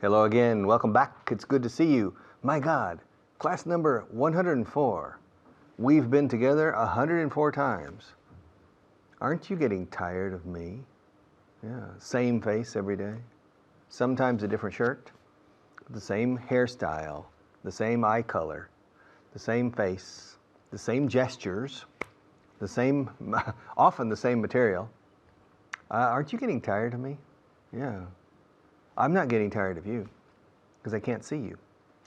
Hello again. Welcome back. It's good to see you. My God, class number 104. We've been together 104 times. Aren't you getting tired of me? Yeah, same face every day. Sometimes a different shirt, the same hairstyle, the same eye color, the same face, the same gestures, the same, often the same material. Aren't you getting tired of me? Yeah. I'm not getting tired of you because I can't see you.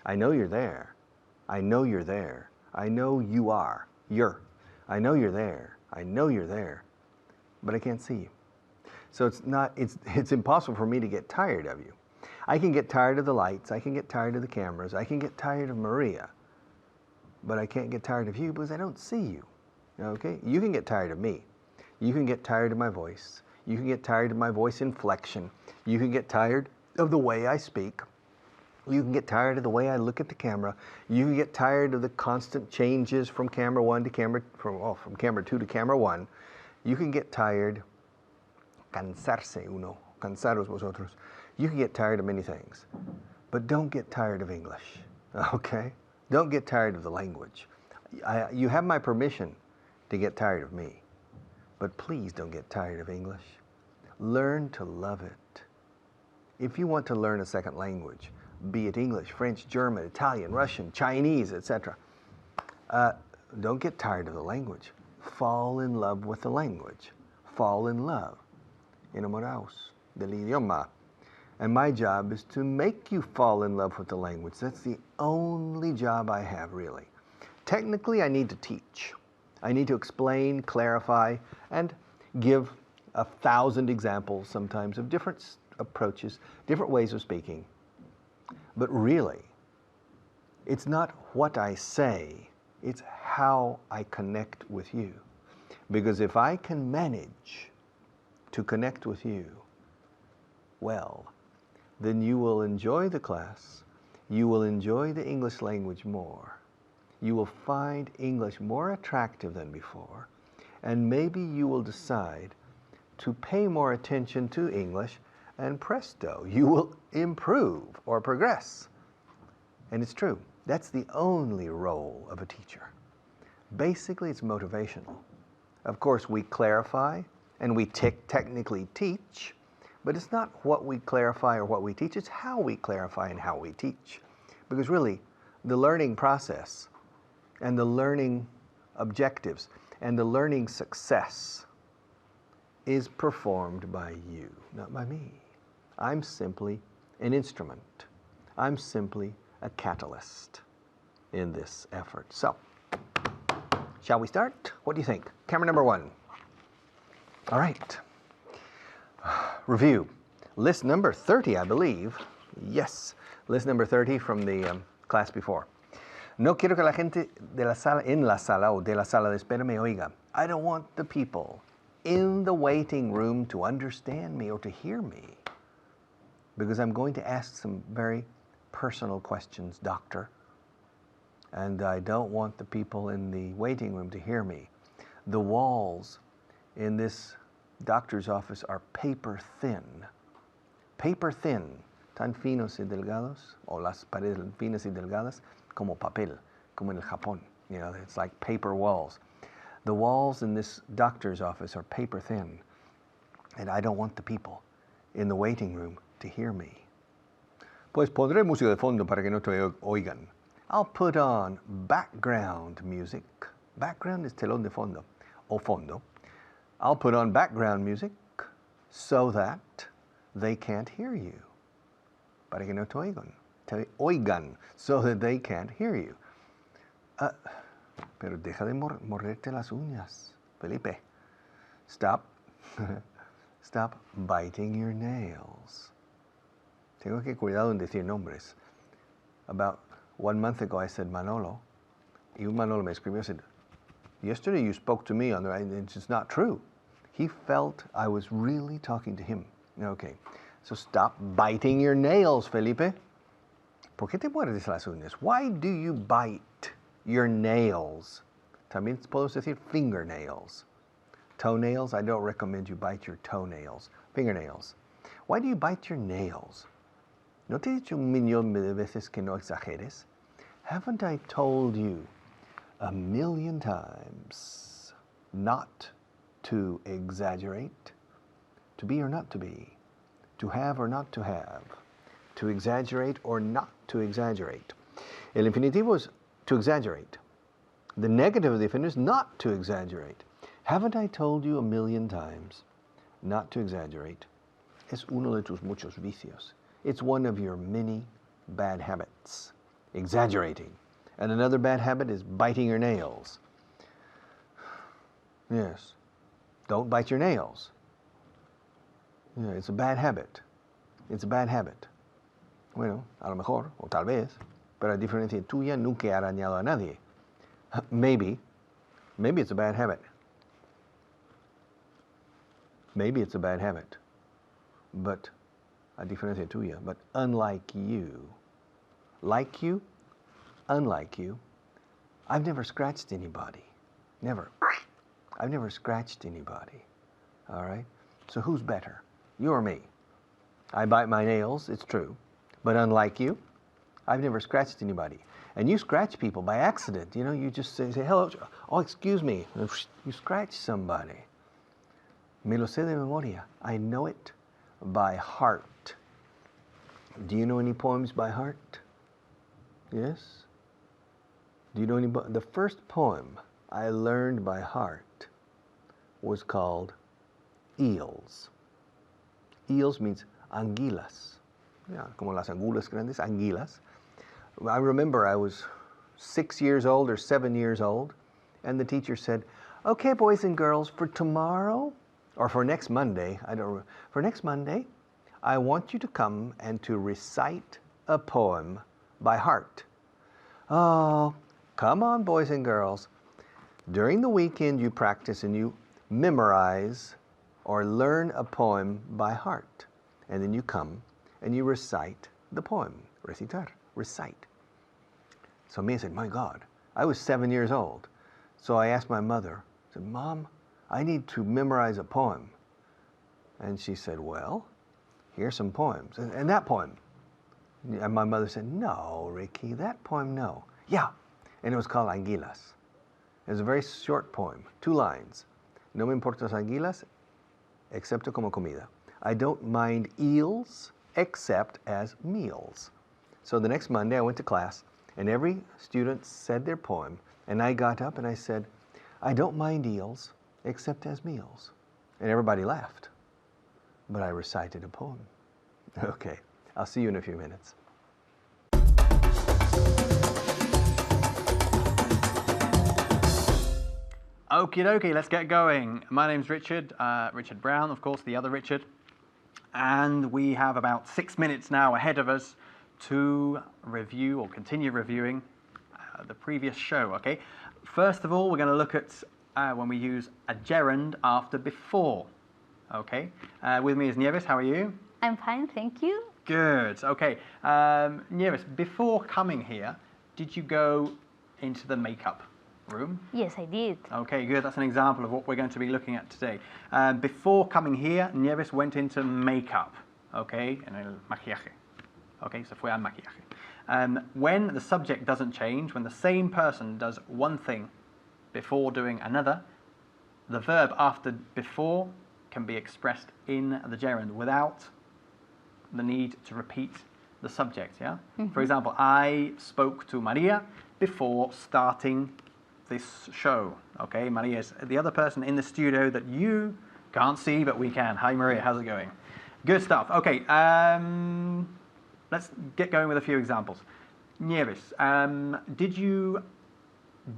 I know you're there. I know you're there. I know you are. I know you're there. I know you're there. But I can't see you. So it's impossible for me to get tired of you. I can get tired of the lights. I can get tired of the cameras. I can get tired of Maria. But I can't get tired of you because I don't see you. Okay? You can get tired of me. You can get tired of my voice. You can get tired of my voice inflection. You can get tired of the way I speak. You can get tired of the way I look at the camera. You can get tired of the constant changes from camera 1 to camera, from camera 2 to camera 1. You can get tired, cansarse uno, cansaros vosotros. You can get tired of many things, but don't get tired of English, okay? Don't get tired of the language. You have my permission to get tired of me, but please don't get tired of English. Learn to love it. If you want to learn a second language, be it English, French, German, Italian, Russian, Chinese, etc., don't get tired of the language. Fall in love with the language. Fall in love. Enamoraos del idioma. And my job is to make you fall in love with the language. That's the only job I have, really. Technically, I need to teach. I need to explain, clarify, and give 1,000 examples sometimes of different approaches, different ways of speaking. But really, it's not what I say, it's how I connect with you. Because if I can manage to connect with you, well, then you will enjoy the class, you will enjoy the English language more, you will find English more attractive than before, and maybe you will decide to pay more attention to English, and presto, you will improve or progress. And it's true, that's the only role of a teacher. Basically, it's motivational. Of course, we clarify and we technically teach, but it's not what we clarify or what we teach, it's how we clarify and how we teach. Because really, the learning process and the learning objectives and the learning success is performed by you, not by me. I'm simply an instrument. I'm simply a catalyst in this effort. So, shall we start? What do you think? Camera number 1. All right. Review. List number 30, I believe. Yes, list number 30 from the class before. No quiero que la gente de la sala, en la sala o de la sala de espera me oiga. I don't want the people in the waiting room to understand me or to hear me, because I'm going to ask some very personal questions, doctor, and I don't want the people in the waiting room to hear me. The walls in this doctor's office are paper thin, tan finos y delgados, o las paredes finas y delgadas, como papel, como en el Japón. You know, it's like paper walls. The walls in this doctor's office are paper thin, and I don't want the people in the waiting room to hear me. Pues pondré música de fondo para que no te oigan. I'll put on background music. Background is telón de fondo, o fondo. I'll put on background music so that they can't hear you. Para que no te oigan. Te oigan, so that they can't hear you. Pero deja de morderte las uñas, Felipe. Stop. Stop biting your nails. Tengo que cuidado en decir nombres. About 1 month ago, I said Manolo. Y Manolo me escribió, said, yesterday you spoke to me on the right, and it's not true. He felt I was really talking to him. Okay, so stop biting your nails, Felipe. ¿Por qué te muerdes las uñas? Why do you bite your nails? También podemos decir fingernails. Toenails, I don't recommend you bite your toenails. Fingernails. Why do you bite your nails? ¿No te he dicho 1,000,000 de veces que no exageres? Haven't I told you 1,000,000 times not to exaggerate? To be or not to be? To have or not to have? To exaggerate or not to exaggerate? El infinitivo es to exaggerate. The negative of the infinitive is not to exaggerate. Haven't I told you 1,000,000 times not to exaggerate? Es uno de tus muchos vicios. It's one of your many bad habits. Exaggerating. And another bad habit is biting your nails. Yes. Don't bite your nails. Yeah, it's a bad habit. It's a bad habit. Bueno, a lo mejor, o tal vez, pero a diferencia tuya, nunca he arañado a nadie. Maybe it's a bad habit. Maybe it's a bad habit. But, a diferencia tuya, but unlike you, unlike you, I've never scratched anybody. Never. I've never scratched anybody. All right? So who's better? You or me? I bite my nails, it's true. But unlike you, I've never scratched anybody. And you scratch people by accident. You know, you just say hello. Oh, excuse me. You scratch somebody. Me lo sé de memoria. I know it by heart. Do you know any poems by heart? Yes? Do you know any? The first poem I learned by heart was called Eels. Eels means anguilas. Yeah, como las angulas grandes, anguilas. I remember I was 6 years old or 7 years old, and the teacher said, okay, boys and girls, for tomorrow, or for next Monday, for next Monday, I want you to come and to recite a poem by heart. Oh, come on, boys and girls. During the weekend, you practice and you memorize or learn a poem by heart. And then you come and you recite the poem. Recitar, recite. So me said, my God, I was 7 years old. So I asked my mother, I said, Mom, I need to memorize a poem. And she said, well, here's some poems. And that poem. And my mother said, no, Ricky, that poem, no. Yeah. And it was called Anguilas. It was a very short poem, 2 lines. No me importan las anguilas, excepto como comida. I don't mind eels, except as meals. So the next Monday I went to class, and every student said their poem, and I got up and I said, I don't mind eels, except as meals. And everybody laughed. But I recited a poem. Okay, I'll see you in a few minutes. Okie dokie, let's get going. My name's Richard, Richard Brown, of course, the other Richard. And we have about 6 minutes now ahead of us to review or continue reviewing the previous show, okay? First of all, we're going to look at when we use a gerund after before, okay? With me is Nieves, how are you? I'm fine, thank you. Good, okay. Nieves, before coming here, did you go into the makeup room? Yes, I did. Okay, good. That's an example of what we're going to be looking at today. Before coming here, Nieves went into makeup, okay, en el maquillaje. Okay, se fue al maquillaje. When the subject doesn't change, when the same person does one thing before doing another, the verb after before can be expressed in the gerund without the need to repeat the subject, yeah? Mm-hmm. For example, I spoke to Maria before starting this show, okay? Maria is the other person in the studio that you can't see, but we can. Hi, Maria, how's it going? Good stuff. Okay, let's get going with a few examples. Nieves, did you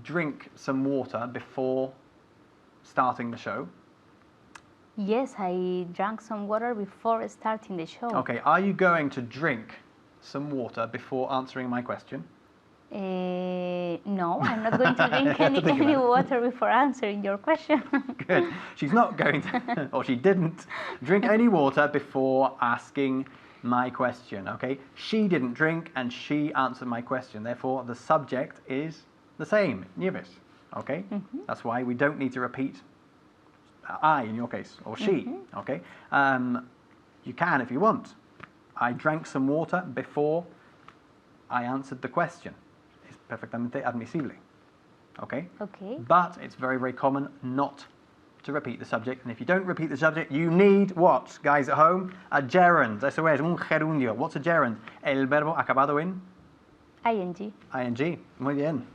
drink some water before starting the show? Yes, I drank some water before starting the show. Okay, are you going to drink some water before answering my question? No, I'm not going to drink any water before answering your question. Good. She's not going to, or she didn't, drink any water before asking my question, okay? She didn't drink and she answered my question. Therefore, the subject is the same, Nieves, okay? Mm-hmm. That's why we don't need to repeat I in your case, or she, mm-hmm. Okay? You can if you want. I drank some water before I answered the question. Es perfectamente admisible. Okay? Okay. But it's very, very common not to repeat the subject. And if you don't repeat the subject, you need what, guys at home? A gerund. Eso es, un gerundio. What's a gerund? El verbo acabado en ing. ing. Muy bien.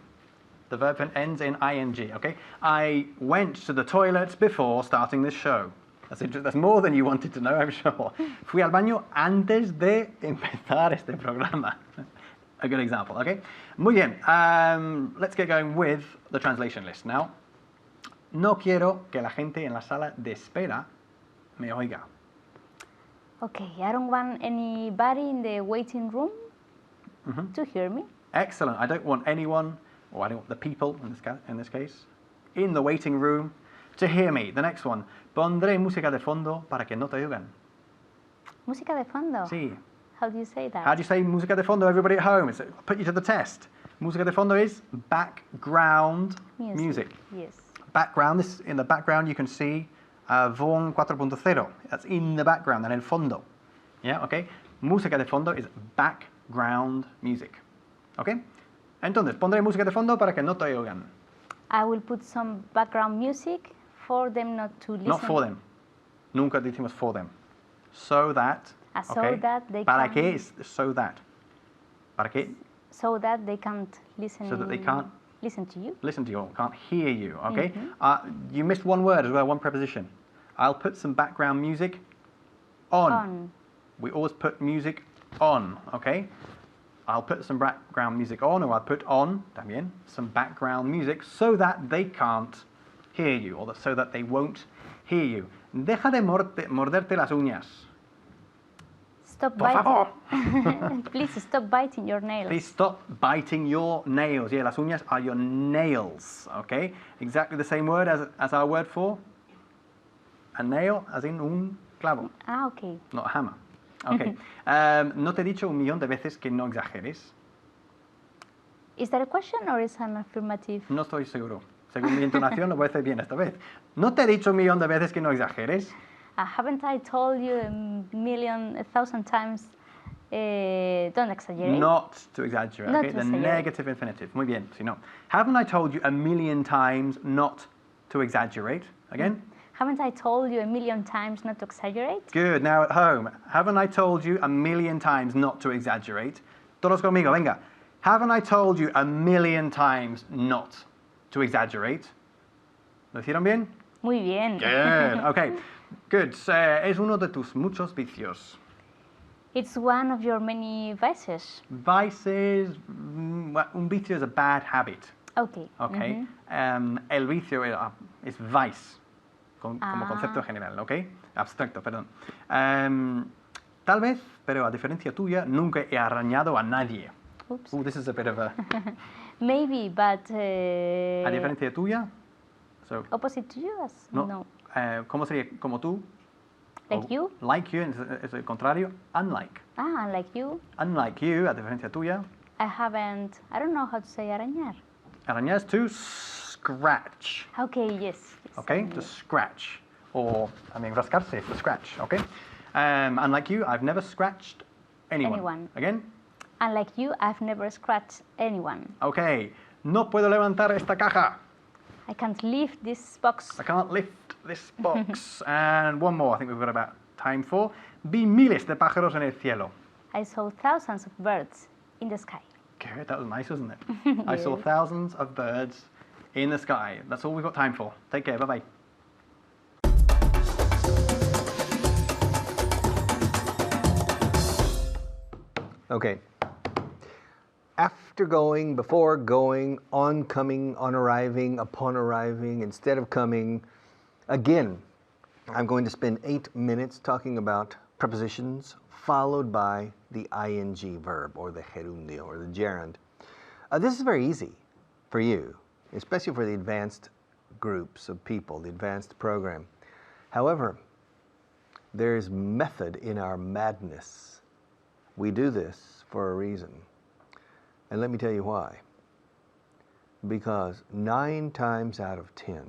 The verb ends in ing, okay? I went to the toilet before starting this show. That's more than you wanted to know, I'm sure. Fui al baño antes de empezar este programa. A good example, okay? Muy bien. Let's get going with the translation list now. No quiero que la gente en la sala de espera me oiga. Okay, I don't want anybody in the waiting room to hear me. Excellent. I don't want anyone, or I don't want the people in this case, in the waiting room to hear me. The next one. Pondré música de fondo para que no te oigan. Música de fondo. Sí. How do you say that? How do you say música de fondo, everybody at home? I'll put you to the test. Música de fondo is background music. Yes. Background, in the background you can see Vaughan 4.0. That's in the background, en el fondo. Yeah, okay? Música de fondo is background music. Okay? Entonces, pondré música de fondo para que no te oigan. I will put some background music for them not to listen. Not for them. Nunca decimos for them. So that. So okay? that they ¿Para can, qué es so that? ¿Para qué? So that they can't listen. So that they can't listen to you. Listen to you, can't hear you, okay? You missed one word as well, one preposition. I'll put some background music on. We always put music on, okay? I'll put some background music on, or I'll put on, también, some background music so that they can't hear you, or so that they won't hear you. Deja de morderte las uñas. Stop Por favor. biting. Please stop biting your nails. Please stop biting your nails. Yeah, las uñas are your nails, okay? Exactly the same word as our word for a nail, as in un clavo. Ah, okay. Not a hammer. Okay. No te he dicho un millón de veces que no exageres. Is that a question or is an affirmative? No estoy seguro. Según mi entonación lo voy a hacer bien esta vez. No te he dicho un millón de veces que no exageres. Haven't I told you a thousand times, don't exaggerate? Not to exaggerate, Not okay? to The exaggerate. negative infinitive. Muy bien, si no. Haven't I told you a million times not to exaggerate? Again? Haven't I told you a million times not to exaggerate? Good, now at home. Haven't I told you a million times not to exaggerate? Todos conmigo, venga. Haven't I told you a million times not to exaggerate? ¿Lo hicieron bien? Muy bien. Good, okay. Good. Es uno de tus muchos vicios. It's one of your many vices. Vices, un vicio is a bad habit. Okay. Okay. El vicio es vice, como concepto general, okay? Abstracto, perdón. Tal vez, pero a diferencia tuya, nunca he arañado a nadie. Oops. This is a bit of a... Maybe, but... A diferencia tuya. So, opposite to you? No. ¿Cómo sería? Como tú. Like you? Like you es el contrario. Unlike. Ah, like you. Unlike you, a diferencia tuya. I don't know how to say arañar. Arañar is to scratch. Okay, yes. Okay, to scratch. Or, rascarse, to scratch, okay? Unlike you, I've never scratched anyone. Again? Unlike you, I've never scratched anyone. Okay, no puedo levantar esta caja. I can't lift this box. I can't lift this box. And one more, I think we've got about time for. Vi miles de pájaros en el cielo. I saw thousands of birds in the sky. Good, that was nice, wasn't it? I saw thousands of birds in the sky. That's all we've got time for. Take care, bye-bye. Okay. After going, before going, on coming, on arriving, upon arriving, instead of coming. Again, I'm going to spend 8 minutes talking about prepositions followed by the ing verb or the gerundio or the gerund. This is very easy for you, especially for the advanced groups of people, the advanced program. However, there's method in our madness. We do this for a reason. And let me tell you why. Because 9 times out of 10,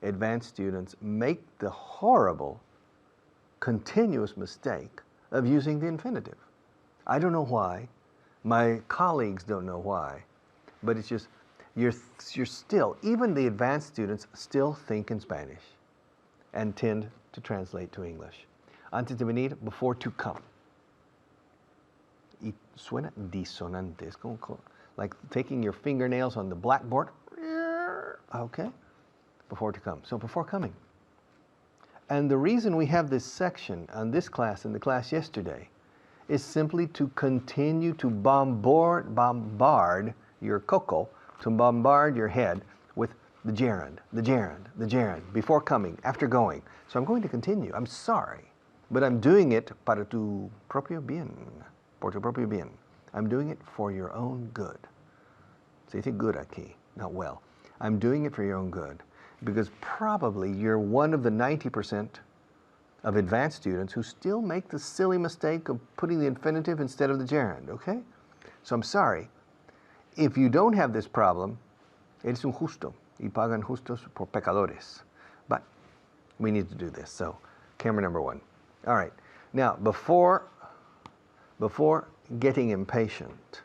advanced students make the horrible continuous mistake of using the infinitive. I don't know why. My colleagues don't know why. But it's just, you're still, even the advanced students still think in Spanish and tend to translate to English. Antes de venir, before to come. Y suena disonante. Es como, like taking your fingernails on the blackboard. Okay? Before to come. So before coming. And the reason we have this section on this class and the class yesterday is simply to continue to bombard your coco, to bombard your head with the gerund, before coming, after going. So I'm going to continue. I'm sorry, but I'm doing it para tu propio bien, por tu propio bien. I'm doing it for your own good. Se dice good aquí, not well. I'm doing it for your own good because probably you're one of the 90% of advanced students who still make the silly mistake of putting the infinitive instead of the gerund, okay? So I'm sorry. If you don't have this problem, eres un justo y pagan justos por pecadores. But we need to do this. So camera number 1. All right. Now, before getting impatient,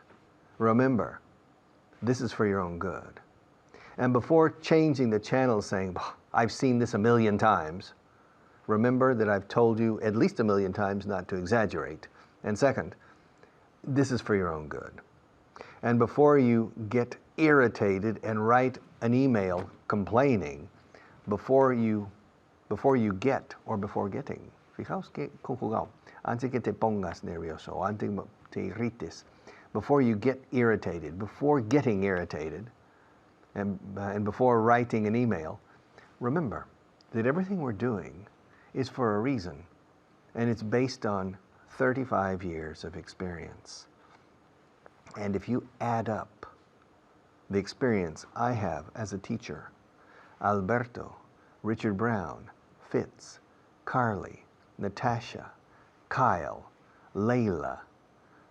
remember, this is for your own good. And before changing the channel saying, I've seen this a million times, remember that I've told you at least a million times not to exaggerate. And second, this is for your own good. And before you get irritated and write an email complaining, before you get or before getting, fijaos que conjugado, antes que te pongas nervioso, antes te irrites, before you get irritated, before getting irritated, and before writing an email, remember that everything we're doing is for a reason, and it's based on 35 years of experience. And if you add up the experience I have as a teacher, Alberto, Richard Brown, Fitz, Carly, Natasha, Kyle, Layla,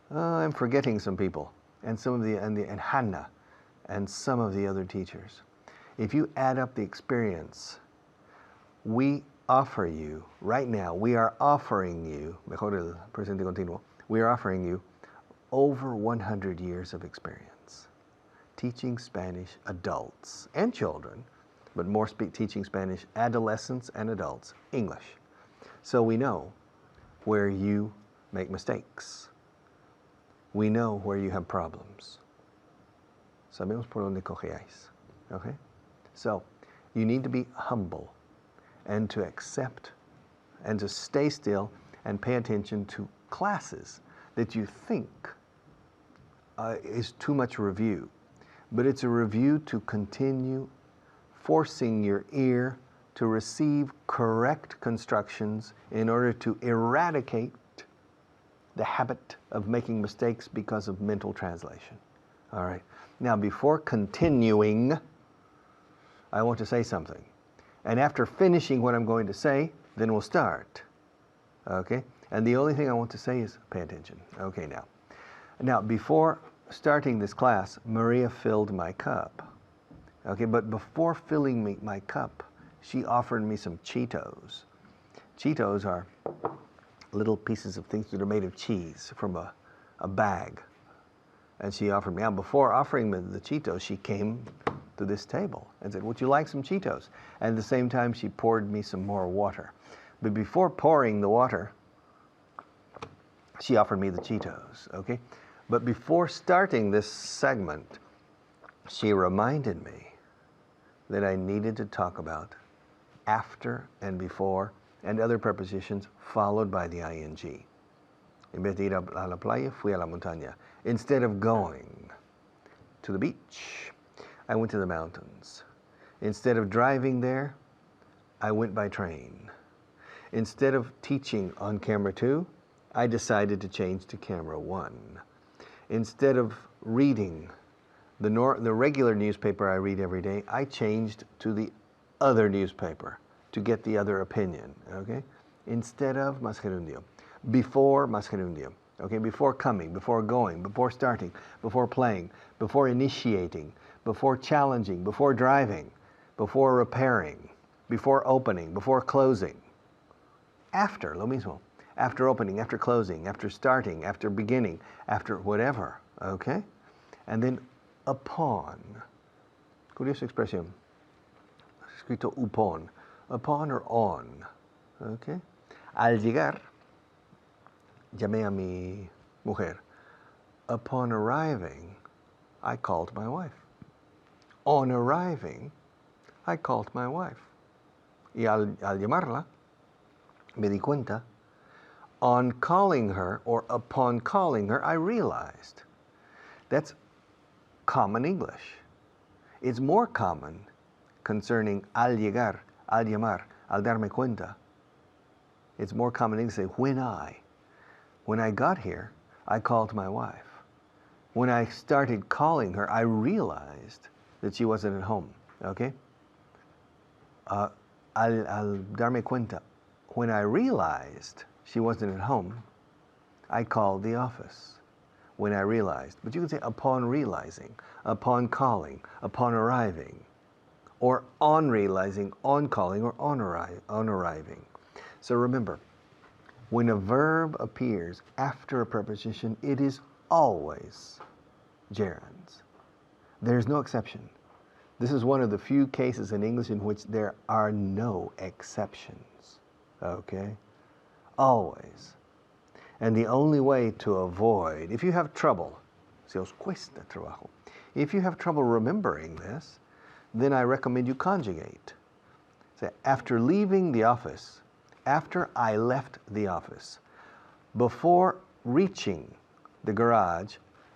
I'm forgetting some people, and some of and Hannah, and some of the other teachers. If you add up the experience, we offer you, right now, we are offering you, mejor el presente continuo, we are offering you over 100 years of experience teaching Spanish adults and children, but more teaching Spanish adolescents and adults, English. So we know where you make mistakes. We know where you have problems. Sabemos por donde cojeáis. Okay? So you need to be humble and to accept and to stay still and pay attention to classes that you think is too much review. But it's a review to continue forcing your ear to receive correct constructions in order to eradicate the habit of making mistakes because of mental translation. All right. Now, before continuing, I want to say something. And after finishing what I'm going to say, then we'll start. Okay? And the only thing I want to say is pay attention. Okay, now. Now, before starting this class, Maria filled my cup. Okay, but before filling my cup, she offered me some Cheetos. Cheetos are little pieces of things that are made of cheese from a bag. And she offered me. Now, before offering me the Cheetos, she came to this table and said, would you like some Cheetos? And at the same time, she poured me some more water. But before pouring the water, she offered me the Cheetos, okay? But before starting this segment, she reminded me that I needed to talk about after and before and other prepositions followed by the ing. En vez de ir a la playa, fui a la montaña. Instead of going to the beach, I went to the mountains. Instead of driving there, I went by train. Instead of teaching on camera 2, I decided to change to camera 1. Instead of reading the regular newspaper I read every day, I changed to the other newspaper to get the other opinion, okay? Instead of más gerundio, before más gerundio, okay? Before coming, before going, before starting, before playing, before initiating, before challenging, before driving, before repairing, before opening, before closing. After, lo mismo. After opening, after closing, after starting, after beginning, after whatever, okay? And then upon. Curiosa expresión. Escrito upon. Upon or on, okay? Al llegar, llamé a mi mujer. Upon arriving, I called my wife. On arriving, I called my wife. Y al llamarla, me di cuenta. On calling her, or upon calling her, I realized. That's common English. It's more common concerning al llegar, al llamar, al darme cuenta. It's more common English to say when I got here, I called my wife. When I started calling her, I realized that she wasn't at home, okay? Al darme cuenta, when I realized she wasn't at home, I called the office. When I realized, but you can say upon realizing, upon calling, upon arriving, or on realizing, on calling, or on arriving. So remember, when a verb appears after a preposition, it is always gerunds. There's no exception. This is one of the few cases in English in which there are no exceptions, okay? Always. And the only way to avoid, if you have trouble, si os cuesta trabajo, if you have trouble remembering this, then I recommend you conjugate. Say, after leaving the office, after I left the office, before reaching the garage,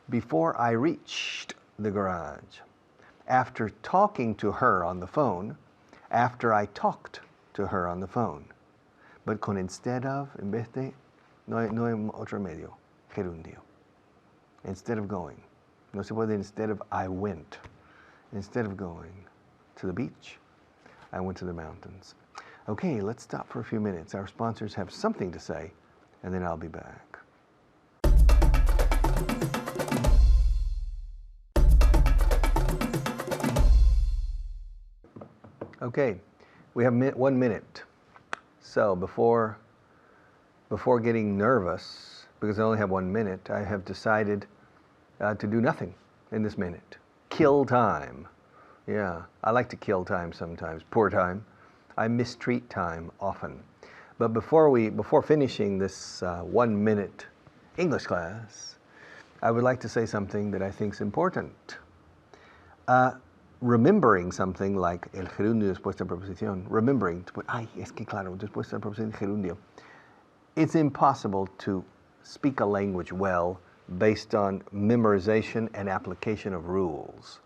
before I reached the garage, after talking to her on the phone, after I talked to her on the phone. But con instead of, en vez de, no hay otro medio, gerundio. Instead of going. No se puede instead of I went. Instead of going to the beach, I went to the mountains. Okay, let's stop for a few minutes. Our sponsors have something to say, and then I'll be back. Okay, we have 1 minute. So before getting nervous, because I only have 1 minute, I have decided to do nothing in this minute. Kill time. Yeah, I like to kill time sometimes. Poor time. I mistreat time often. But before finishing this 1 minute English class, I would like to say something that I think is important. Remembering something like el gerundio después de la preposición, remembering, es que claro, después de la preposición gerundio. It's impossible to speak a language well based on memorization and application of rules.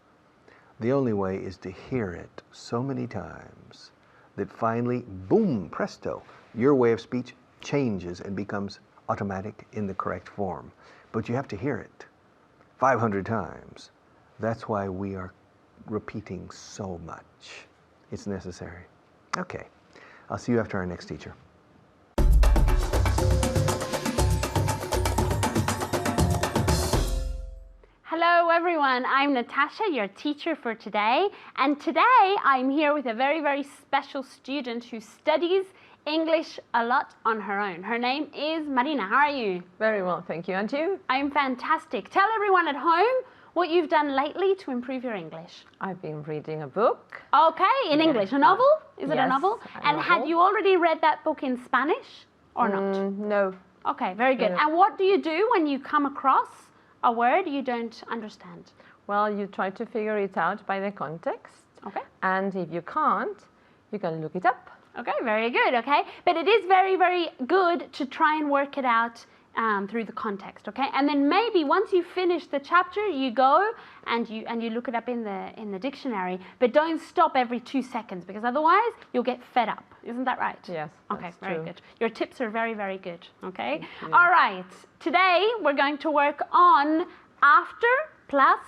The only way is to hear it so many times that finally, boom, presto, your way of speech changes and becomes automatic in the correct form. But you have to hear it 500 times. That's why we are repeating so much. It's necessary. Okay, I'll see you after our next teacher. Hello everyone, I'm Natasha, your teacher for today, and today I'm here with a very, very special student who studies English a lot on her own. Her name is Marina. How are you? Very well, thank you. And you? I'm fantastic. Tell everyone at home what you've done lately to improve your English. I've been reading a book. Okay, in English. A novel? Is it a Yes, novel? a And had novel. you already read that book in Spanish or not? No. Okay, very good. No. And what do you do when you come across a word you don't understand? Well, you try to figure it out by the context. Okay. And if you can't, you can look it up. Okay, very good, okay? But it is very, very good to try and work it out through the context, okay? And then maybe once you finish the chapter, you go and you look it up in the dictionary, but don't stop every 2 seconds because otherwise you'll get fed up. Isn't that right? Yes, Okay, that's very true. good. Your tips are very, very good, okay? Thank you. All right, today we're going to work on after plus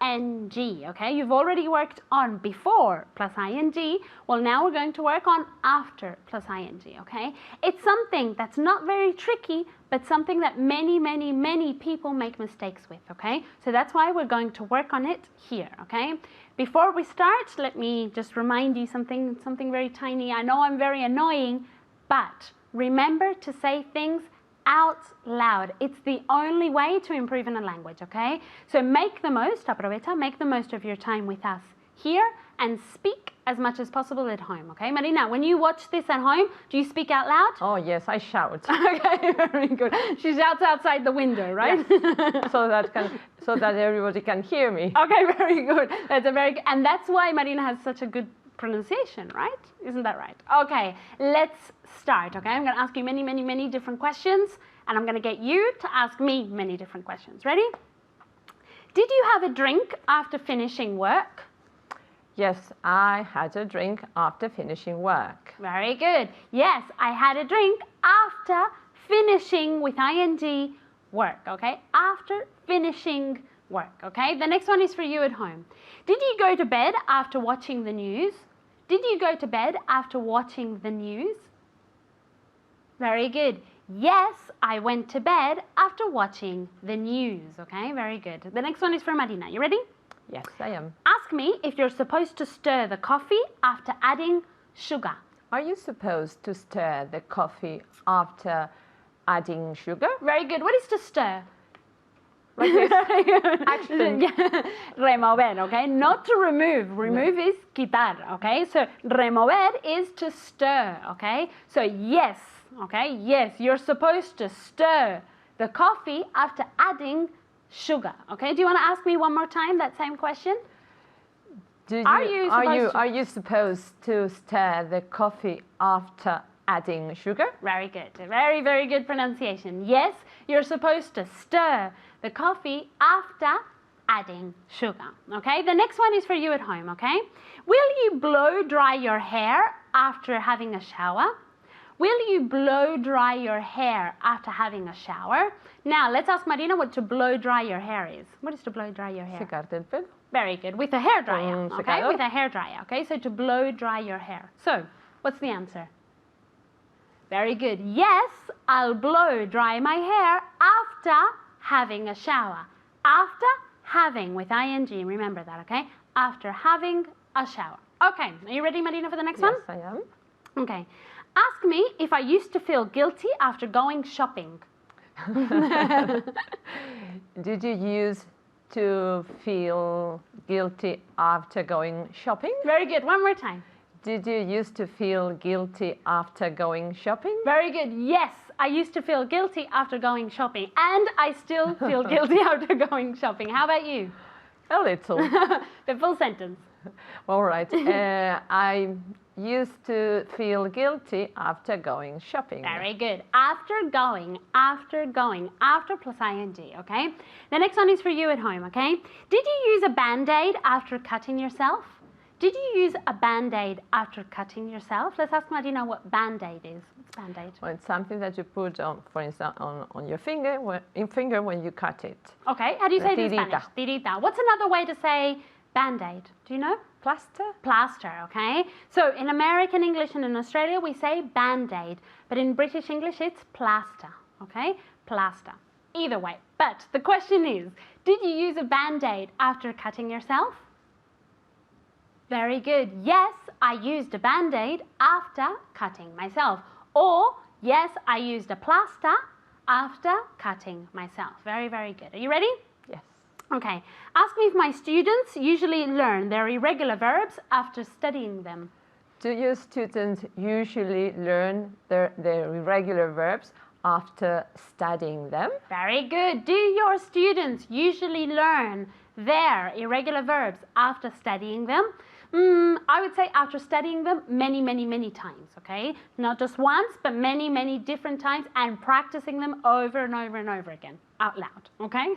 ing, okay? You've already worked on before plus ing. Well, now we're going to work on after plus ing, okay? It's something that's not very tricky, but something that many, many, many people make mistakes with, okay? So that's why we're going to work on it here, okay? Before we start, let me just remind you something very tiny. I know I'm very annoying, but remember to say things out loud. It's the only way to improve in a language, okay? So make the most, aprovecha, make the most of your time with us here and speak as much as possible at home, okay? Marina, when you watch this at home, do you speak out loud? Oh, yes, I shout. Okay, very good. She shouts outside the window, right? Yes. so that everybody can hear me. Okay, very good. And that's why Marina has such a good pronunciation, right? Isn't that right? Okay, let's start, okay? I'm going to ask you many, many, many different questions, and I'm going to get you to ask me many different questions. Ready? Did you have a drink after finishing work? Yes, I had a drink after finishing work. Very good. Yes, I had a drink after finishing with ing work, okay? After finishing work, okay? The next one is for you at home. Did you go to bed after watching the news? Did you go to bed after watching the news? Very good. Yes, I went to bed after watching the news, okay? Very good. The next one is for Marina. You ready? Yes, I am. Ask me if you're supposed to stir the coffee after adding sugar. Are you supposed to stir the coffee after adding sugar? Very good. What is to stir? Like this. Action. Yeah. Remover, okay? Not to remove. Remove is quitar, okay? So remover is to stir, okay? So yes, okay? Yes, you're supposed to stir the coffee after adding sugar, okay? Do you want to ask me one more time that same question? Are you supposed to stir the coffee after adding sugar? Very good. Very, very good pronunciation. Yes, you're supposed to stir the coffee after adding sugar, okay? The next one is for you at home, okay? Will you blow dry your hair after having a shower? Will you blow dry your hair after having a shower? Now, let's ask Marina what to blow dry your hair is. What is to blow dry your hair? Secarte el pelo. Very good. With a hair dryer, okay? Secador. With a hair dryer, okay? So to blow dry your hair. So, what's the answer? Very good. Yes, I'll blow dry my hair after having a shower. After having with ing, remember that, okay? After having a shower. Okay, are you ready, Marina, for the next one? Yes, I am. Okay. Ask me if I used to feel guilty after going shopping. Did you used to feel guilty after going shopping? Very good. One more time. Did you used to feel guilty after going shopping? Very good. Yes, I used to feel guilty after going shopping, and I still feel guilty after going shopping. How about you? A little. The full sentence. All right. I used to feel guilty after going shopping. Very good. After going, after plus ing, okay? The next one is for you at home, okay? Did you use a Band-Aid after cutting yourself? Did you use a Band-Aid after cutting yourself? Let's ask Marina what Band-Aid is. What's Band-Aid? Well, it's something that you put on, for instance, on your finger, when you cut it. Okay, how do you say it in Tirita. Spanish? Tirita. What's another way to say Band-Aid? Do you know? Plaster? Plaster, okay? So in American English and in Australia, we say Band-Aid, but in British English, it's plaster, okay? Plaster. Either way. But the question is, did you use a Band-Aid after cutting yourself? Very good. Yes, I used a Band-Aid after cutting myself. Or, yes, I used a plaster after cutting myself. Very, very good. Are you ready? Yes. Okay. Ask me if my students usually learn their irregular verbs after studying them. Do your students usually learn their irregular verbs after studying them? Very good. Do your students usually learn their irregular verbs after studying them? I would say after studying them many, many, many times, okay? Not just once, but many, many different times, and practicing them over and over and over again, out loud, okay?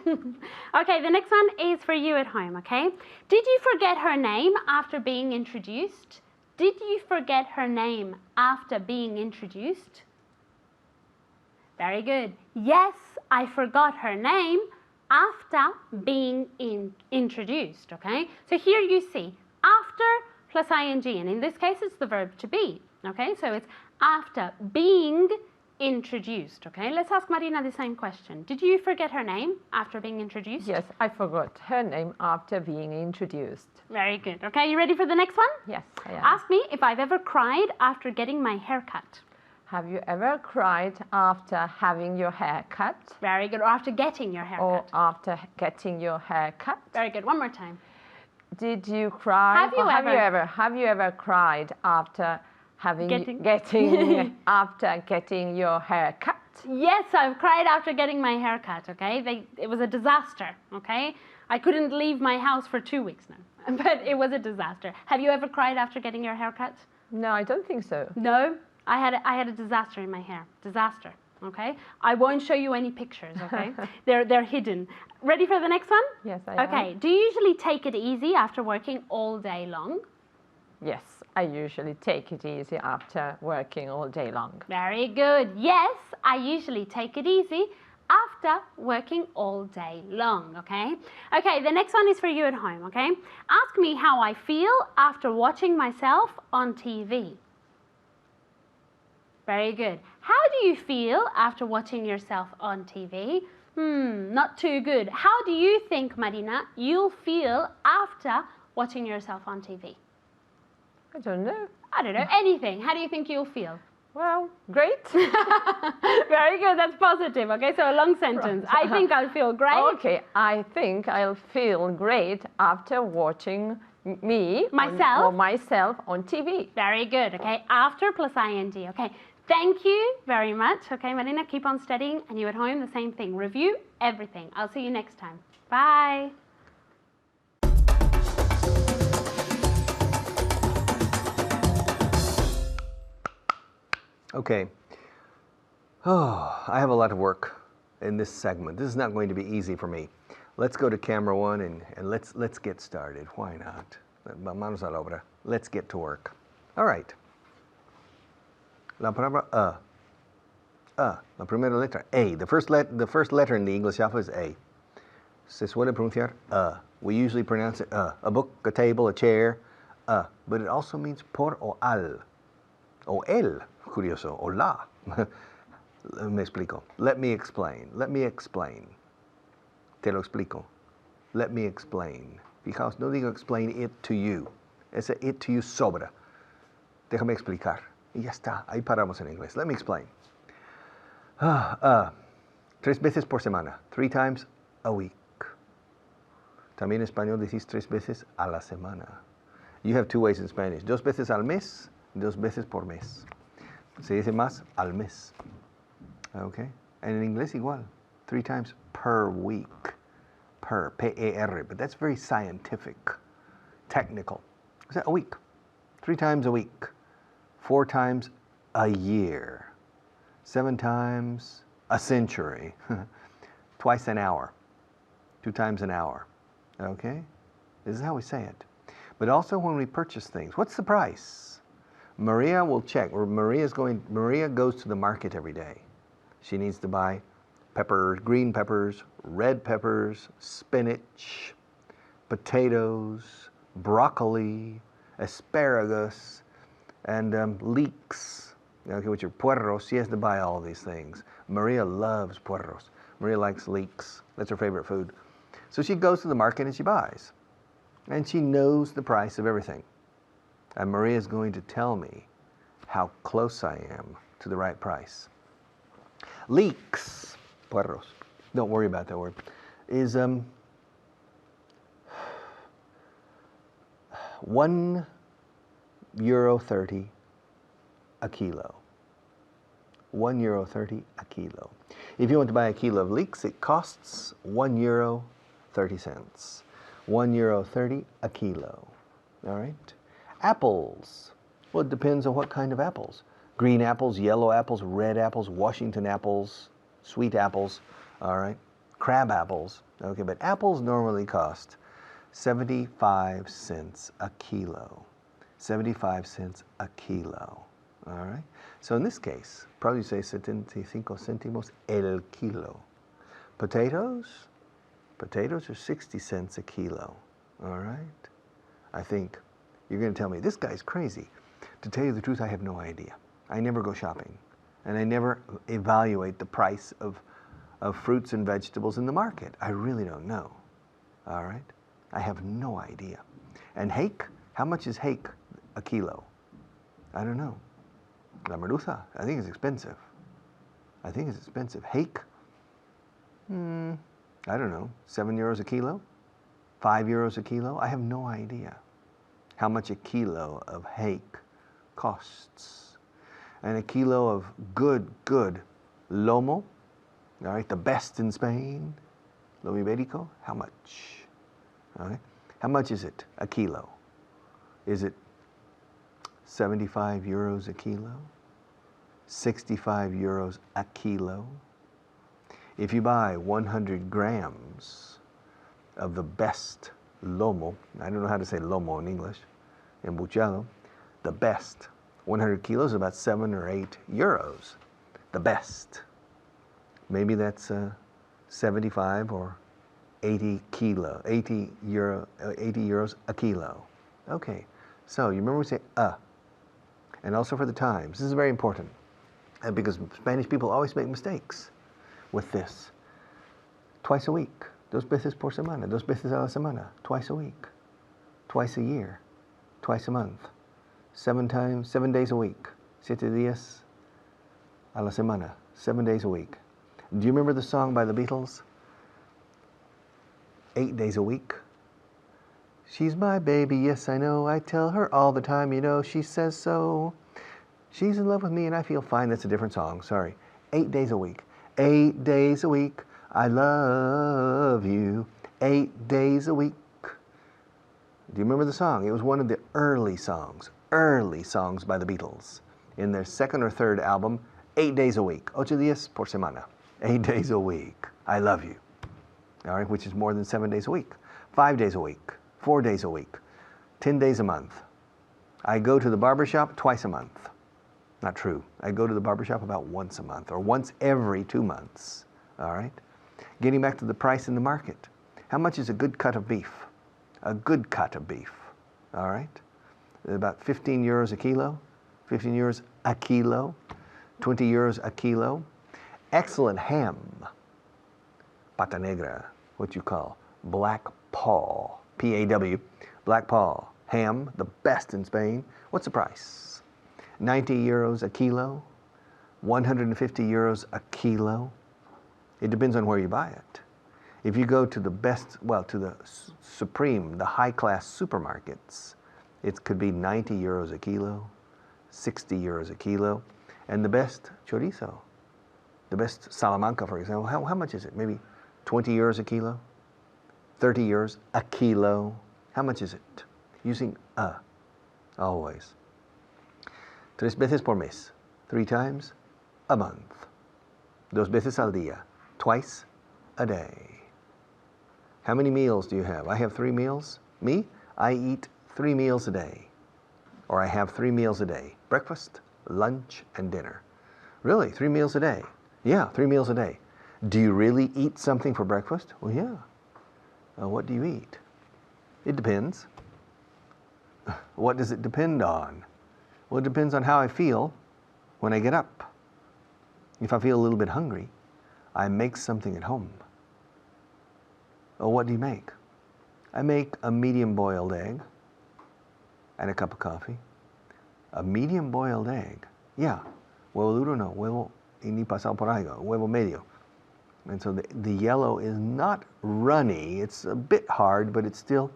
Okay, the next one is for you at home, okay? Did you forget her name after being introduced? Did you forget her name after being introduced? Very good. Yes, I forgot her name after being introduced, okay? So here you see after plus ing, and in this case it's the verb to be, okay? So it's after being introduced, okay? Let's ask Marina the same question. Did you forget her name after being introduced? Yes, I forgot her name after being introduced. Very good. Okay, you ready for the next one? Yes, I am. Ask me if I've ever cried after getting my hair cut. Have you ever cried after having your hair cut? Very good. Or after getting your hair Or cut. after getting your hair cut? Very good. One more time. Did you cry? Have you or ever- have you ever cried after having Getting- after getting your hair cut? Yes, I've cried after getting my hair cut, okay? It was a disaster, okay? I couldn't leave my house for 2 weeks now, but it was a disaster. Have you ever cried after getting your hair cut? No, I don't think so. No? I had a disaster in my hair. Disaster, okay? I won't show you any pictures, okay? They're hidden. Ready for the next one? Yes, I am. Okay. Do you usually take it easy after working all day long? Yes, I usually take it easy after working all day long. Very good. Yes, I usually take it easy after working all day long, okay? Okay, the next one is for you at home, okay? Ask me how I feel after watching myself on TV. Very good. How do you feel after watching yourself on TV? Not too good. How do you think, Marina, you'll feel after watching yourself on TV? I don't know. I don't know, anything. How do you think you'll feel? Well, great. Very good, that's positive, okay? So a long sentence. I think I'll feel great. Okay, I think I'll feel great after watching myself on TV. Very good, okay? After plus ing, okay? Thank you very much, okay, Marina? Keep on studying, and you at home, the same thing. Review everything. I'll see you next time. Bye. Okay. Oh, I have a lot of work in this segment. This is not going to be easy for me. Let's go to camera one and let's get started. Why not? Manos a la obra. Let's get to work. All right. La palabra la primera letra, A. The first letter in the English alphabet is A. Se suele pronunciar We usually pronounce it a book, a table, a chair, but it also means por o al, o el, curioso, o la. Me explico. Let me explain. Let me explain. Te lo explico. Let me explain. Fijaos, no digo explain it to you. Ese it to you sobra. Déjame explicar. Y ya está. Ahí paramos en inglés. Let me explain. 3 veces por semana. 3 times a week. También en español decís 3 veces a la semana. You have 2 ways in Spanish. 2 veces al mes, 2 veces por mes. Se dice más al mes. Okay? And in inglés igual. 3 times per week. Per, P-E-R. But that's very scientific, technical. Is that a week? 3 times a week. 4 times a year. 7 times a century. Twice an hour. 2 times an hour. Okay? This is how we say it. But also when we purchase things. What's the price? Maria will check. Maria goes to the market every day. She needs to buy peppers, green peppers, red peppers, spinach, potatoes, broccoli, asparagus, and leeks. Okay, which are puerros. She has to buy all these things. Maria loves puerros. Maria likes leeks. That's her favorite food. So she goes to the market and she buys. And she knows the price of everything. And Maria is going to tell me how close I am to the right price. Leeks, puerros, don't worry about that word, is €1.30 a kilo. €1.30 a kilo. If you want to buy a kilo of leeks, it costs €1.30. €1.30 a kilo. All right. Apples. Well, it depends on what kind of apples. Green apples, yellow apples, red apples, Washington apples, sweet apples. All right. Crab apples. Okay, but apples normally cost 75 cents a kilo. 75 cents a kilo. All right. So in this case, probably say 75 centimos el kilo. Potatoes? Potatoes are 60 cents a kilo. All right. I think you're going to tell me, this guy's crazy. To tell you the truth, I have no idea. I never go shopping. And I never evaluate the price of fruits and vegetables in the market. I really don't know. All right. I have no idea. And hake? How much is hake a kilo? I don't know. La merluza, I think it's expensive. Hake, I don't know, 7 euros a kilo? 5 euros a kilo? I have no idea how much a kilo of hake costs. And a kilo of good lomo, all right, the best in Spain, lomo ibérico, how much? All right, how much is it, a kilo? Is it 75 euros a kilo? 65 euros a kilo? If you buy 100 grams of the best lomo, I don't know how to say lomo in English, embuchado, the best, 100 kilos is about 7 or 8 euros. The best. Maybe that's 75 or 80 euros a kilo. Okay, so you remember we say and also for the times. This is very important because Spanish people always make mistakes with this. Twice a week, 2 veces por semana, 2 veces a la semana, twice a week, twice a year, twice a month, 7 days a week, 7 días a la semana, 7 days a week. Do you remember the song by the Beatles? 8 days a week. She's my baby, yes I know, I tell her all the time, you know, she says so. She's in love with me and I feel fine. That's a different song, sorry. 8 days a week. 8 days a week, I love you. 8 days a week. Do you remember the song? It was one of the early songs by the Beatles. In their second or third album, 8 days a week. 8 días por semana. 8 days a week. I love you. All right, which is more than 7 days a week. 5 days a week. 4 days a week. 10 days a month. I go to the barber shop twice a month. Not true. I go to the barber shop about once a month or once every 2 months. All right? Getting back to the price in the market. How much is a good cut of beef? A good cut of beef. All right? About 15 euros a kilo. 15 euros a kilo. 20 euros a kilo. Excellent ham. Pata negra, what you call black paw. P-A-W. Black paw. Ham, the best in Spain. What's the price? 90 euros a kilo. 150 euros a kilo. It depends on where you buy it. If you go to the best, well, to the supreme, the high-class supermarkets, it could be 90 euros a kilo, 60 euros a kilo, and the best chorizo, the best Salamanca, for example, how much is it? Maybe 20 euros a kilo, 30 euros a kilo. How much is it? Using always. 3 veces por mes, 3 times a month. 2 veces al día, twice a day. How many meals do you have? I have 3 meals. Me, I eat 3 meals a day. Or I have 3 meals a day. Breakfast, lunch, and dinner. Really, 3 meals a day? Yeah, 3 meals a day. Do you really eat something for breakfast? Well, yeah. What do you eat? It depends. What does it depend on? Well, it depends on how I feel when I get up. If I feel a little bit hungry, I make something at home. Oh, what do you make? I make a medium boiled egg and a cup of coffee. A medium boiled egg. Yeah. Huevo duro no. Huevo y ni pasado por algo. Huevo medio. And so the yellow is not runny. It's a bit hard, but it's still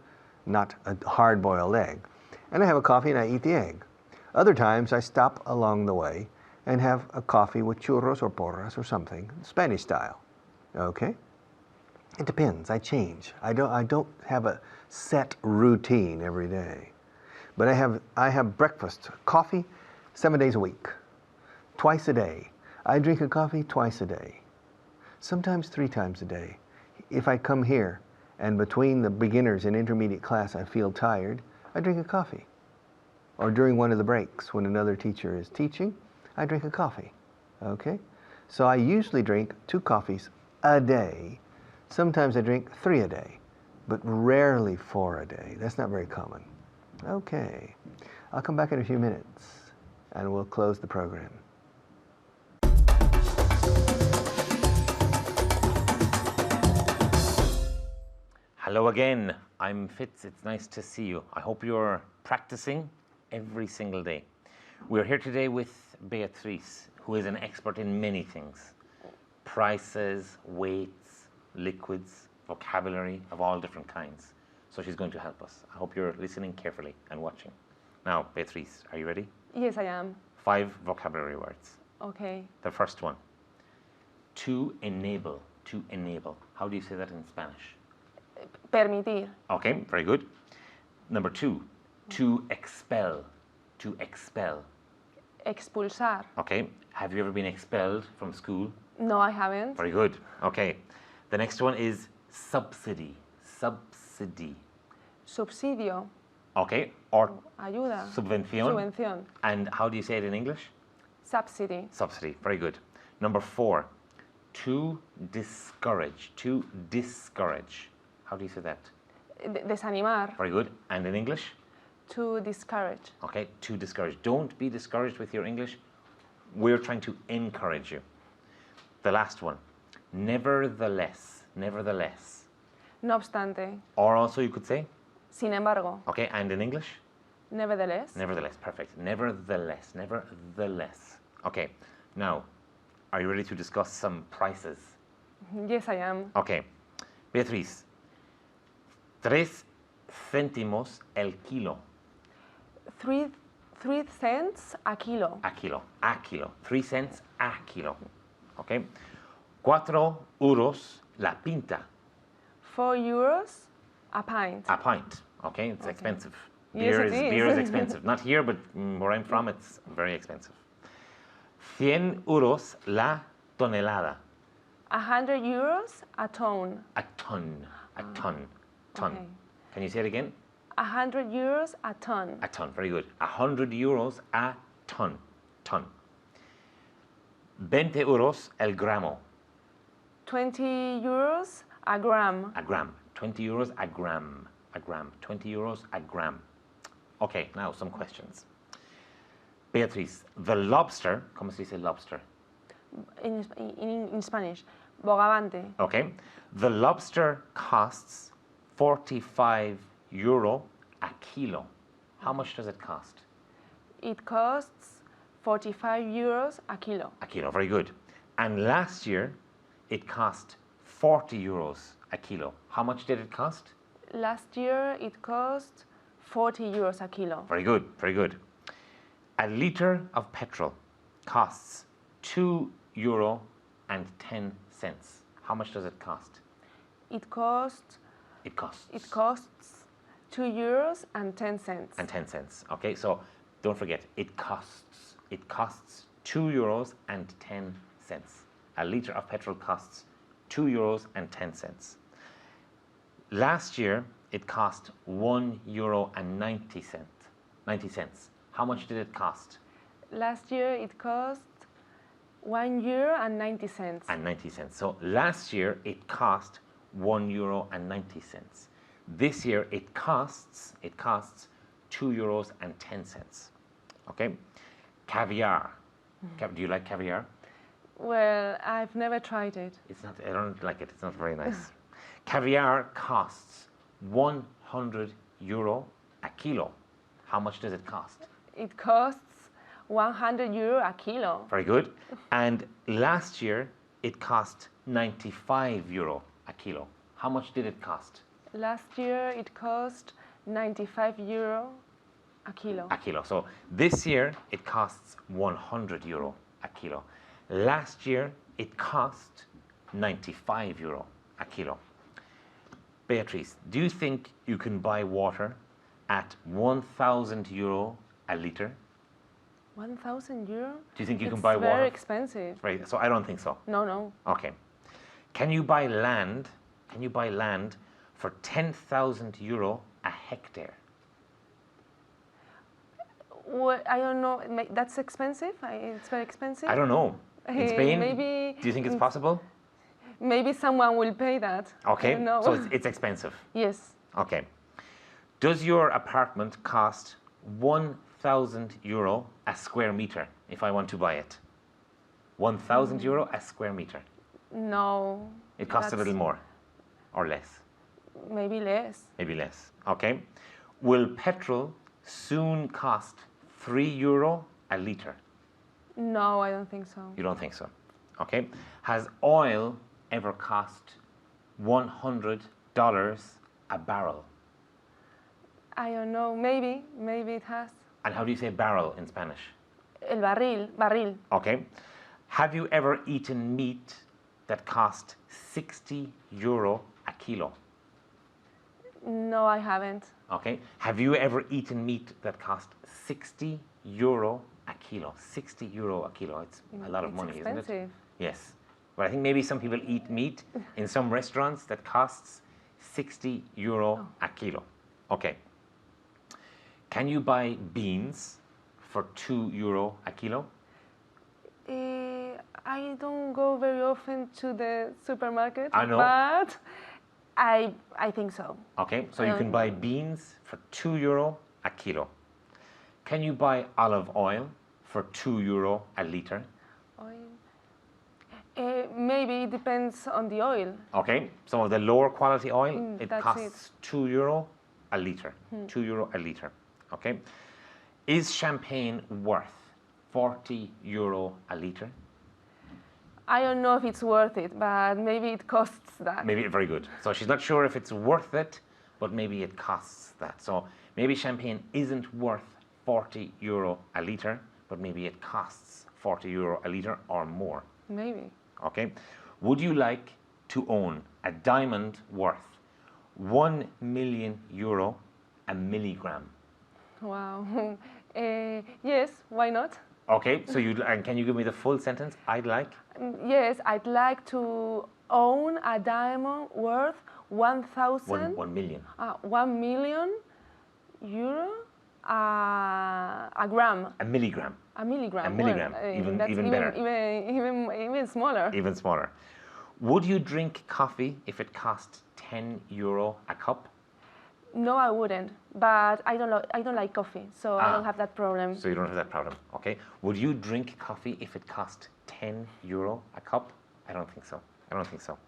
not a hard boiled egg. And I have a coffee and I eat the egg. Other times I stop along the way and have a coffee with churros or porras or something, Spanish style. Okay? It depends. I change. I don't have a set routine every day. But I have breakfast, coffee, 7 days a week, twice a day. I drink a coffee twice a day, sometimes 3 times a day. If I come here and between the beginners and intermediate class I feel tired, I drink a coffee. Or during one of the breaks when another teacher is teaching, I drink a coffee. Okay? So I usually drink 2 coffees a day. Sometimes I drink 3 a day, but rarely 4 a day. That's not very common. Okay. I'll come back in a few minutes and we'll close the program. Hello again. I'm Fitz. It's nice to see you. I hope you're practicing every single day. We're here today with Beatrice, who is an expert in many things. Prices, weights, liquids, vocabulary of all different kinds. So she's going to help us. I hope you're listening carefully and watching. Now, Beatrice, are you ready? Yes, I am. 5 vocabulary words. Okay. The first one, to enable, to enable. How do you say that in Spanish? Permitir. Okay, very good. Number 2, to expel, to expel. Expulsar. Okay, have you ever been expelled from school? No, I haven't. Very good. Okay, the next one is subsidy, subsidy. Subsidio. Okay, or Ayuda. subvención. Subvención. And how do you say it in English? Subsidy. Subsidy, very good. Number 4, to discourage, to discourage. How do you say that? Desanimar. Very good. And in English? To discourage. Okay, to discourage. Don't be discouraged with your English. We're trying to encourage you. The last one, nevertheless, nevertheless. No obstante. Or also you could say, Sin embargo. okay, and in English? Nevertheless. Nevertheless, perfect. Nevertheless, nevertheless. Okay, now, are you ready to discuss some prices? Yes, I am. Okay, Beatriz, 3 céntimos el kilo. 3 cents a kilo. A kilo, a kilo. 3 cents a kilo. Okay, 4 euros la pinta. 4 euros a pint. A pint. Okay, it's expensive. Yes, it is. Beer is expensive. Not here, but where I'm from, it's very expensive. 100 euros la tonelada. 100 euros a ton. A ton. A ton. Ton. Okay. Can you say it again? 100 euros a ton. A ton. Very good. 100 euros a ton. Ton. 20 euros el gramo. 20 euros a gram. A gram. 20 euros a gram. A gram. 20 euros a gram. Okay, now some questions. Beatriz, the lobster, ¿cómo se dice lobster? In Spanish, bogavante. Okay, the lobster costs 45 euro a kilo. How much does it cost? It costs 45 euros a kilo. A kilo, very good. And last year, it cost 40 euros a kilo. How much did it cost? Last year, it cost 40 euros a kilo. Very good, very good. A litre of petrol costs 2 euro and 10 cents. How much does it cost? It costs It costs. 2 euros and 10 cents. And 10 cents. Okay, so don't forget, it costs 2 euros and 10 cents. A litre of petrol costs 2 euros and 10 cents. Last year, it cost 1 euro and 90 cents. How much did it cost? Last year, it cost 1 euro and 90 cents. And 90 cents. So last year, it cost 1 euro and 90 cents. This year, it costs 2 euros and 10 cents. Okay? Caviar. Do you like caviar? Well, I've never tried it. It's not, I don't like it. It's not very nice. Caviar costs 100 euro a kilo. How much does it cost? It costs 100 euro a kilo. Very good. And last year, it cost 95 euro a kilo. How much did it cost? Last year, it cost 95 euro a kilo. A kilo. So this year, it costs 100 euro a kilo. Last year, it cost 95 euro a kilo. Beatrice, do you think you can buy water at 1,000 euro a litre? 1,000 euro? Do you think you can It's buy water? very expensive. Right, so I don't think so. No. Okay. Can you buy land? Can you buy land for 10,000 euro a hectare? Well, I don't know. That's expensive? It's very expensive? I don't know. In Spain, Maybe, do you think it's possible? maybe someone will pay that. I Okay, don't know. so it's expensive. Yes. Okay. Does your apartment cost 1,000 euro a square meter if I want to buy it? 1,000 euro a square meter. No. It costs a that's little more or less. Maybe less. Maybe less. Okay. Will petrol soon cost 3 euro a litre? No, I don't think so. You don't think so? Okay. Has oil ever cost $100 a barrel? I don't know. Maybe it has. And how do you say barrel in Spanish? El barril. Okay. Have you ever eaten meat that cost €60 a kilo? No, I haven't. Okay. Have you ever eaten meat that cost €60 a kilo? €60 a kilo. It's a lot of money, isn't it? Expensive. Yes. But I think maybe some people eat meat in some restaurants that costs €60 a kilo. Okay. Can you buy beans for €2 a kilo? I don't go very often to the supermarket. I know. But I think so. Okay, so you can buy beans for €2 a kilo. Can you buy olive oil for €2 a litre? Oil. Maybe it depends on the oil. Okay, so the lower quality oil, it that's costs €2 a litre. €2 a litre. Okay. Is champagne worth €40 a litre? I don't know if it's worth it, but maybe it costs that. Maybe very good. So she's not sure if it's worth it, but maybe it costs that. So maybe champagne isn't worth €40 a litre, but maybe it costs €40 a litre or more. Maybe. Okay. Would you like to own a diamond worth €1 million a milligram? Wow. Yes, why not? Okay, so and can you give me the full sentence? I'd like. Yes, I'd like to own a diamond worth 1,000. 1 million. 1 million euro a gram. A milligram. A milligram. A milligram. That's even better. Even smaller. Even smaller. Would you drink coffee if it cost €10 a cup? No, I wouldn't. But I don't like coffee, so I don't have that problem. So you don't have that problem. Okay. Would you drink coffee if it cost €10 a cup? I don't think so. I don't think so.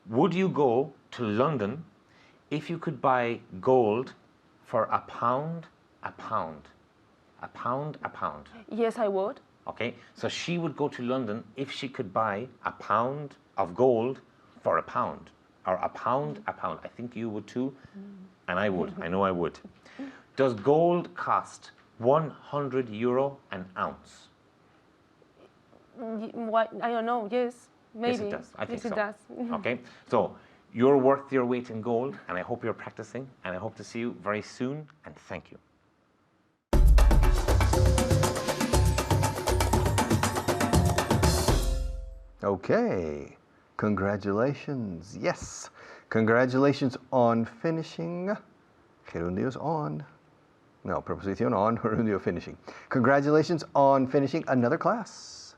Would you go to London if you could buy gold for a pound a pound? A pound a pound. Yes, I would. Okay. So she would go to London if she could buy a pound of gold for a pound. Or a pound a pound. I think you would too. And I would. I know I would. Does gold cost €100 an ounce? What? I don't know. Yes, maybe. Yes, it does. I think yes, so. it does. Okay. So you're worth your weight in gold, and I hope you're practicing, and I hope to see you very soon, and thank you. Okay. Congratulations. Yes. Congratulations on finishing. Gerundios on. No, preposición on, gerundio finishing. Congratulations on finishing another class.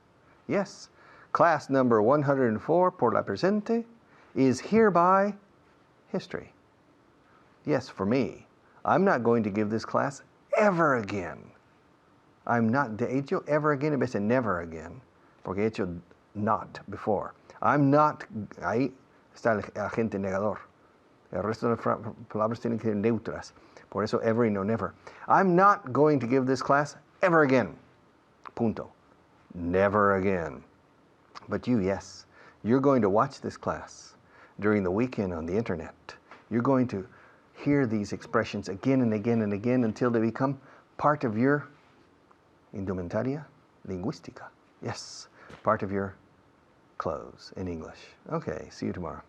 Yes. Class number 104, por la presente, is hereby history. Yes, for me. I'm not going to give this class ever again. I'm not, de hecho, ever again en vez de never again, porque he hecho not before. I'm not, ahí está el agente negador. El resto de las palabras tienen que ser neutras. Por eso ever y no never. I'm not going to give this class ever again. Punto. Never again. But you, yes, you're going to watch this class during the weekend on the internet. You're going to hear these expressions again and again and again until they become part of your indumentaria lingüística. Yes, part of your clothes in English. Okay, see you tomorrow.